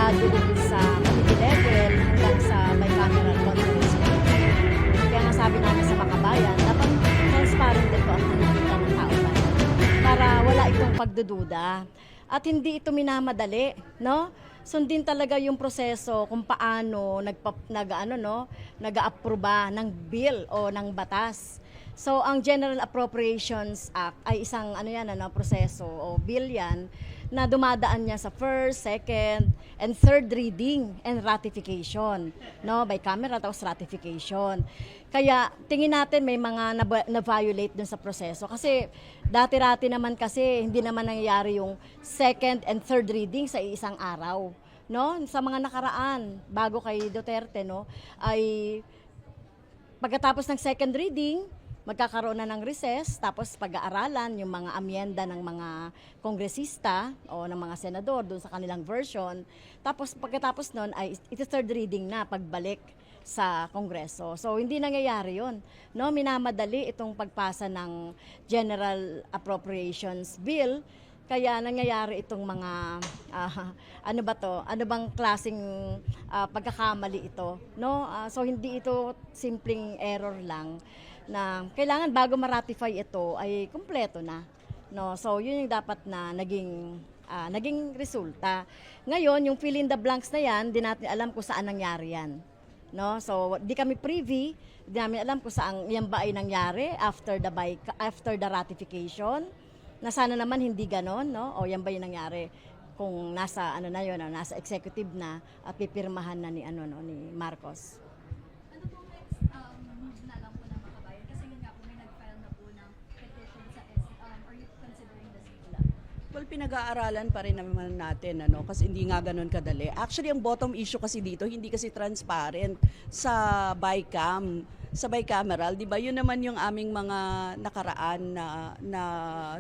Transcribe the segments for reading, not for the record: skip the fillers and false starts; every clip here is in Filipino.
mula doon sa committee level hanggang sa bicameral conference committee. Kaya nga sabi namin sa makabayan, dapat transparent ito at nakikita ng tao bayan para wala itong pagdududa. At hindi ito minamadali, no? Sundin talaga yung proseso kung paano nag-apruba ng bill o ng batas. So ang General Appropriations Act ay isang proseso o bill yan na dumadaan niya sa first, second, and third reading and ratification, no? Bicameral tapos ratification. Kaya tingin natin may mga na-violate dun sa proseso kasi dati-rati naman kasi hindi naman nangyayari yung second and third reading sa isang araw, no? Sa mga nakaraan bago kay Duterte, no, ay pagkatapos ng second reading magkakaroon na ng recess, tapos pag-aaralan yung mga amyenda ng mga kongresista o ng mga senador doon sa kanilang version. Tapos pagkatapos nun ay ito third reading na pagbalik sa Kongreso. So hindi nangyayari yun. No, minamadali itong pagpasa ng General Appropriations Bill. Kaya nangyayari itong mga ano bang klaseng pagkakamali ito, no? So hindi ito simpleng error lang na kailangan bago ma-ratify ito ay kumpleto na, no? So yun yung dapat na naging resulta. Ngayon yung fill in the blanks na yan, di natin alam kung saan nangyari yan, no? So di kami privy, di namin alam kung saan yan ba ay nangyari after the ratification. Na sana naman hindi ganon, no? O yan ba yung nangyari kung nasa nasa executive na at pipirmahan na ni Marcos. Ano po next move na lang po ng makabayan? Kasi yun nga po may nag-file na po ng petition sa are you considering this bill? Well, pinag-aaralan pa rin naman natin, kasi hindi nga ganun kadali. Actually, ang bottom issue kasi dito, hindi kasi transparent sa bicameral, di ba? Yun naman yung aming mga nakaraan na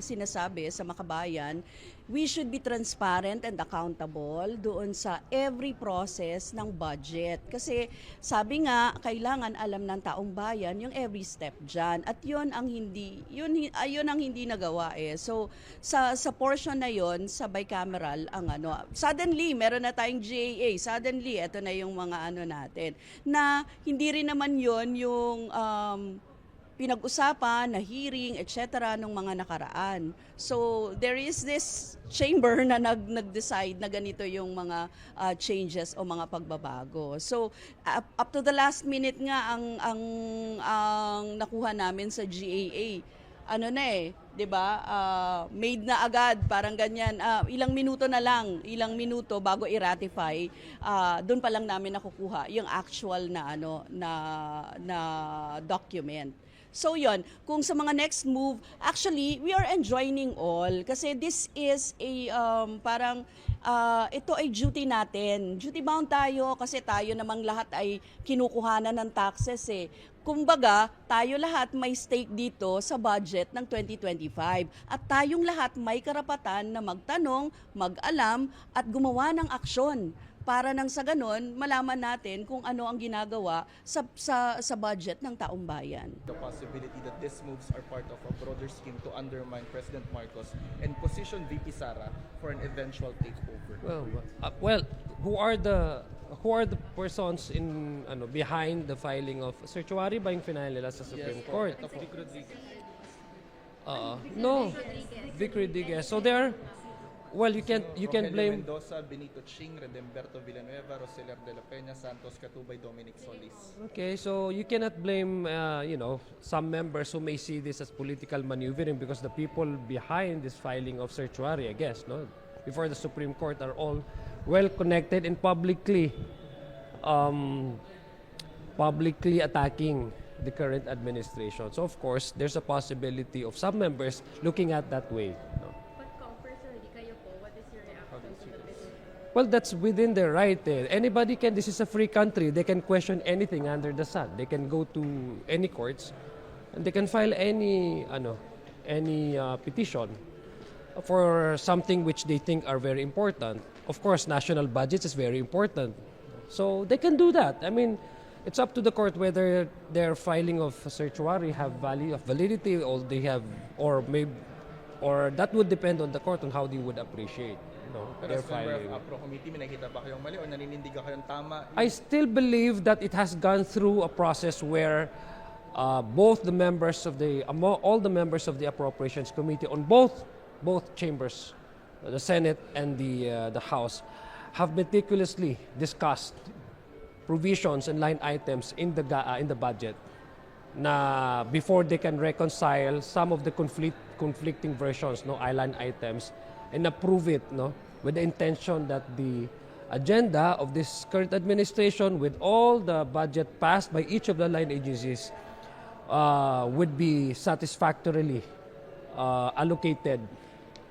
sinasabi sa makabayan. We should be transparent and accountable doon sa every process ng budget. Kasi sabi nga, kailangan alam ng taong bayan yung every step dyan. At yun ang hindi nagawa eh. So sa portion na yon sa bicameral, suddenly meron na tayong GAA. Suddenly, ito na yung mga natin. Na hindi rin naman yon yung pinag-usapan na hearing, etc. ng mga nakaraan. So, there is this chamber na nag-decide na ganito yung mga changes o mga pagbabago. So, up to the last minute nga ang nakuha namin sa GAA. 'di ba? Made na agad, parang ganyan. Ilang minuto bago i-ratify, doon pa lang namin nakukuha yung actual na document. So yon, kung sa mga next move, actually we are enjoining all kasi this is a ito ay duty natin. Duty bound tayo kasi tayo namang lahat ay kinukuhanan ng taxes eh. Kumbaga, tayo lahat may stake dito sa budget ng 2025 at tayong lahat may karapatan na magtanong, mag-alam at gumawa ng aksyon para nang sa ganon malaman natin kung ano ang ginagawa sa budget ng taong bayan. The possibility that these moves are part of a broader scheme to undermine President Marcos and position VP Sara for an eventual takeover. Well, who are the persons in behind the filing of certiorari ba yung final nila sa Supreme Court? Vic Rodriguez. No, Vic Rodriguez. So they're you can blame Mendoza, Benito Ching, Redemberto Villanueva, Roseler de la Peña, Santos Catubay, Dominic Solis. Okay, so you cannot blame some members who may see this as political maneuvering because the people behind this filing of certiorari, I guess, before the Supreme Court are all well connected and publicly attacking the current administration. So of course, there's a possibility of some members looking at that way. Well, that's within their right. Anybody can, this is a free country, they can question anything under the sun. They can go to any courts and they can file any petition for something which they think are very important. Of course, national budgets is very important. So they can do that. I mean, it's up to the court whether their filing of certiorari have validity or they have, or that would depend on the court on how they would appreciate. Pero they're as member filing. of APRO committee, may nakita ba kayong mali o naninindigan kayong tama? I still believe that it has gone through a process where both the members of all the members of the Appropriations Committee on both chambers, the Senate and the House, have meticulously discussed provisions and line items in the budget na before they can reconcile some of the conflicting versions, line items, and approve it, with the intention that the agenda of this current administration, with all the budget passed by each of the line agencies, would be satisfactorily allocated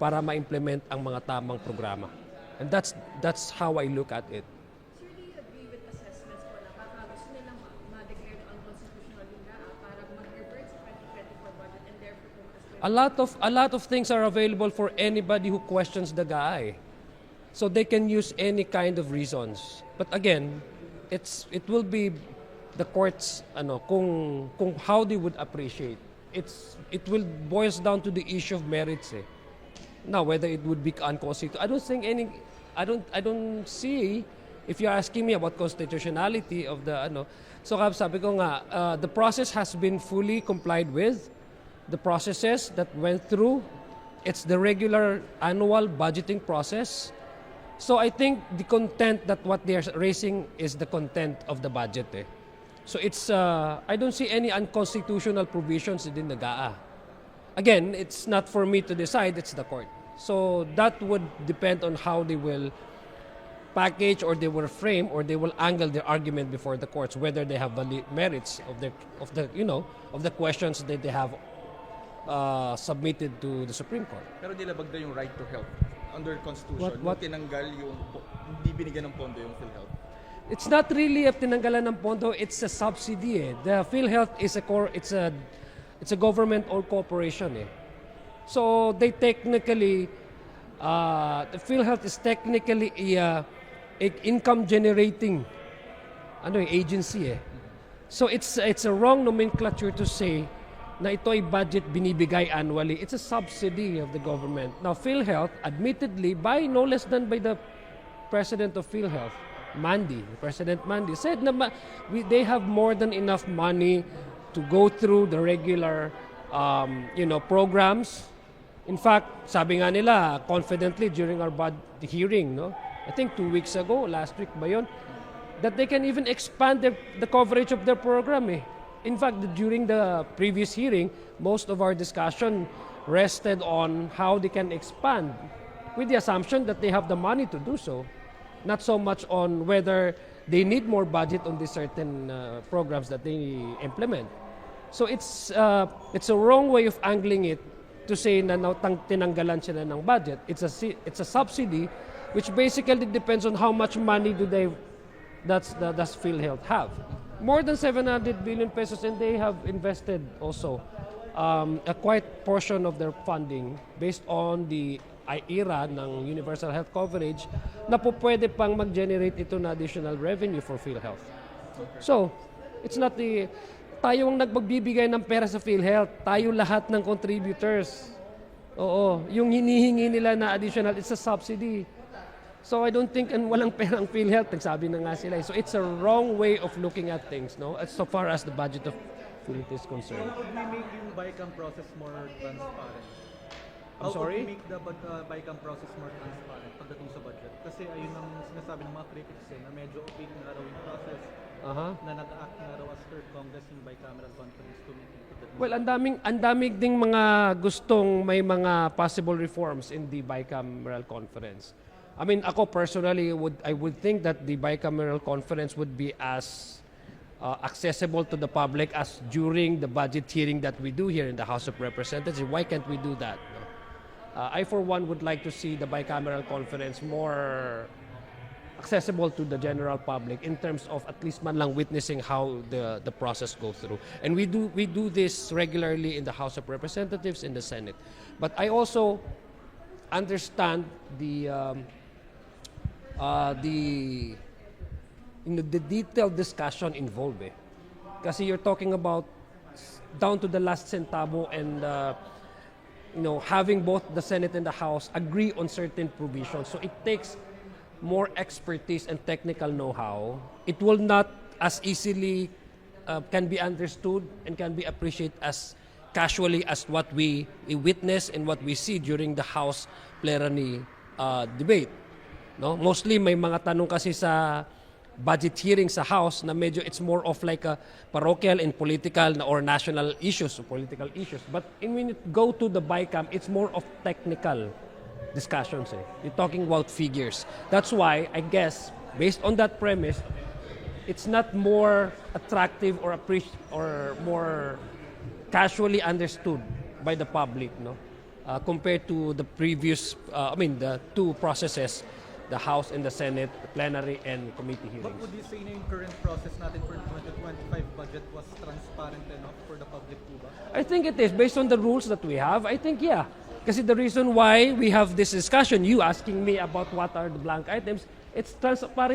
para ma-implement ang mga tamang programa. And that's how I look at it. Sir, do you agree with assessments po na baka gusto nilang ma-declare na unconstitutional yung para mag-revert sa 2024 budget and therefore kung A lot of things are available for anybody who questions the GAA. So they can use any kind of reasons. But again, it will be the courts kung how they would appreciate. It will boils down to the issue of merits. Now whether it would be unconstitutional, I don't see, if you're asking me about constitutionality of the so sabi ko nga, the process has been fully complied with. The processes that went through, it's the regular annual budgeting process. So I think the content that what they're raising is the content of the budget. So it's I don't see any unconstitutional provisions within the GAA. Again, it's not for me to decide, it's the court. So that would depend on how they will package or they will frame or they will angle their argument before the courts, whether they have valid merits of the questions that they have submitted to the Supreme Court. Pero nilabag na yung right to health under Constitution. What? Nung tinanggal yung, hindi binigyan ng pondo yung PhilHealth. It's not really a tinanggalan ng pondo, it's a subsidy. The PhilHealth is it's a government-owned corporation. So they technically, the PhilHealth is technically a income-generating agency. So it's a wrong nomenclature to say na ito ay budget binibigay annually. It's a subsidy of the government. Now, PhilHealth, admittedly, no less than by the president of PhilHealth, President Mandy, said na they have more than enough money to go through the regular, programs. In fact, sabi nga nila, confidently during our hearing, I think 2 weeks ago, last week ba yun, that they can even expand the coverage of their program. In fact, during the previous hearing, most of our discussion rested on how they can expand with the assumption that they have the money to do so, not so much on whether they need more budget on these certain programs that they implement. So it's a wrong way of angling it to say na tinanggalan sila ng budget. It's a subsidy which basically depends on how much money does PhilHealth have. More than 700 billion pesos, and they have invested also a quite portion of their funding based on the IRA ng Universal Health Coverage na po pwede pang mag-generate ito na additional revenue for PhilHealth. So, it's not tayo ang nagbibigay ng pera sa PhilHealth, tayo lahat ng contributors. Oo, yung hinihingi nila na additional, it's a subsidy. So I don't think walang perang PhilHealth, nagsabi na nga sila. So it's a wrong way of looking at things, as so far as the budget of PhilHealth is concerned. How would we make yung Bicam process more transparent? I'm sorry? How would we make the Bicam process more transparent pagdating sa budget? Kasi ayun ang sinasabi ng mga critics na medyo opaque na raw yung process na nag-act na raw as third Congress yung bicameral conference committee. Well, ang daming ding mga gustong may mga possible reforms in the bicameral conference. I mean, ako personally, I would think that the bicameral conference would be as accessible to the public as during the budget hearing that we do here in the House of Representatives. Why can't we do that? I, for one, would like to see the bicameral conference more accessible to the general public in terms of at least man lang witnessing how the process goes through. And we do this regularly in the House of Representatives, in the Senate. But I also understand the detailed discussion involved. Kasi you're talking about down to the last centavo, and having both the Senate and the House agree on certain provisions. So it takes more expertise and technical know-how. It will not as easily can be understood and can be appreciated as casually as what we witness and what we see during the House plenary debate. No? Mostly may mga tanong kasi sa budget hearing sa House na medyo it's more of like a parochial and political or national issues or political issues. But when you go to the Bicam, it's more of technical discussions. You're talking about figures. That's why, I guess, based on that premise, it's not more attractive or more casually understood by the public, no? Compared to the previous, the two processes, the House and the Senate, the plenary and committee But hearings. would you say na yung current process natin for the 2025 budget was transparent enough for the public po ba? I think it is. Based on the rules that we have, I think, yeah. Kasi the reason why we have this discussion, you asking me about what are the blank items, it's transparent